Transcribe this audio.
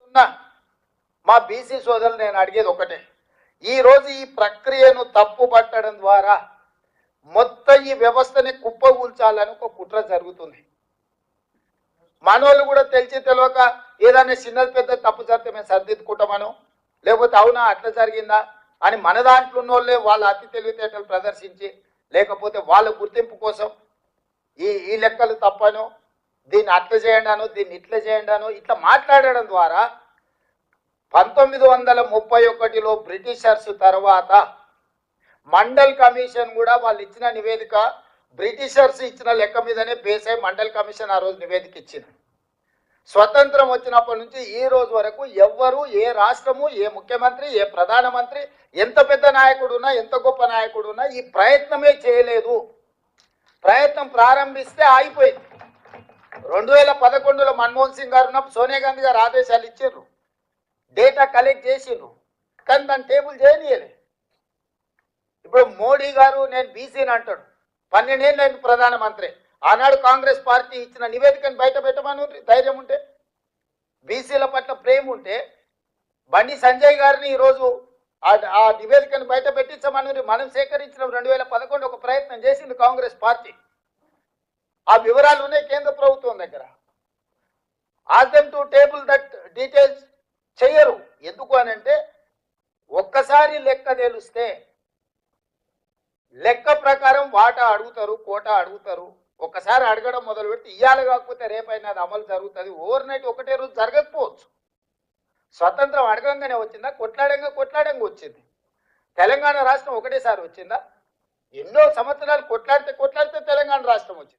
ఉన్న మా బీసీ సోదరులు నేను అడిగేది ఒకటే, ఈరోజు ఈ ప్రక్రియను తప్పు పట్టడం ద్వారా మొత్తం ఈ వ్యవస్థని కుప్పగూల్చాలని ఒక కుట్ర జరుగుతుంది. మనోళ్ళు కూడా తెలిసి తెలియక ఏదైనా చిన్నది పెద్ద తప్పు జరిగితే మేము సరిదిద్దుకుంటామను, లేకపోతే అవునా అట్లా జరిగిందా అని మన దాంట్లో ఉన్న వాళ్ళే వాళ్ళ అతి తెలివితేటలు ప్రదర్శించి, లేకపోతే వాళ్ళ గుర్తింపు కోసం ఈ లెక్కలు తప్పను, దీన్ని అట్లా చేయండి అను, దీన్ని ఇట్లా చేయండి అను, ఇట్లా మాట్లాడడం ద్వారా 1931లో బ్రిటిషర్స్ తర్వాత మండల్ కమిషన్ కూడా వాళ్ళు ఇచ్చిన నివేదిక బ్రిటిషర్స్ ఇచ్చిన లెక్క మీదనే బేస్ అయి మండల్ కమిషన్ ఆ రోజు నివేదిక ఇచ్చింది. స్వతంత్రం వచ్చినప్పటి నుంచి ఈ రోజు వరకు ఎవ్వరు, ఏ రాష్ట్రము, ఏ ముఖ్యమంత్రి, ఏ ప్రధానమంత్రి, ఎంత పెద్ద నాయకుడు ఉన్నా, ఎంత గొప్ప నాయకుడు ఉన్నా ఈ ప్రయత్నమే చేయలేదు. ప్రయత్నం ప్రారంభిస్తే ఆగిపోయింది. 2011లో మన్మోహన్ సింగ్ గారు ఉన్నప్పుడు సోనియా గాంధీ గారు ఆదేశాలు ఇచ్చారు, డేటా కలెక్ట్ చేసిండ్రు, కానీ దాన్ని టేబుల్ చేయనీయలే. ఇప్పుడు మోడీ గారు నేను బీసీని అంటాడు, 12 ఏళ్ళు అయింది ప్రధానమంత్రి. ఆనాడు కాంగ్రెస్ పార్టీ ఇచ్చిన నివేదికను బయట పెట్టమని ధైర్యం ఉంటే, బీసీల పట్ల ప్రేమ ఉంటే బండి సంజయ్ గారిని ఈరోజు ఆ నివేదికను బయట పెట్టించమని మనం సేకరించిన 2011 ఒక ప్రయత్నం చేసింది కాంగ్రెస్ పార్టీ. ఆ వివరాలు ఉన్నాయి కేంద్ర ప్రభుత్వం దగ్గర. Ask them to table that details చెయ్యరు. ఎందుకు అని అంటే ఒక్కసారి లెక్క తెలిస్తే లెక్క ప్రకారం వాటా అడుగుతారు, కోటా అడుగుతారు. ఒకసారి అడగడం మొదలు పెడితే ఇయ్యాలి కాకపోతే రేపైనా అది అమలు జరుగుతుంది. ఓవర్ నైట్ ఒకటే రోజు జరగకపోవచ్చు. స్వతంత్రం అడగంగానే వచ్చిందా? కొట్లాడంగా వచ్చింది. తెలంగాణ రాష్ట్రం ఒకటేసారి వచ్చిందా? ఎన్నో సంవత్సరాలు కొట్లాడితే తెలంగాణ రాష్ట్రం వచ్చింది.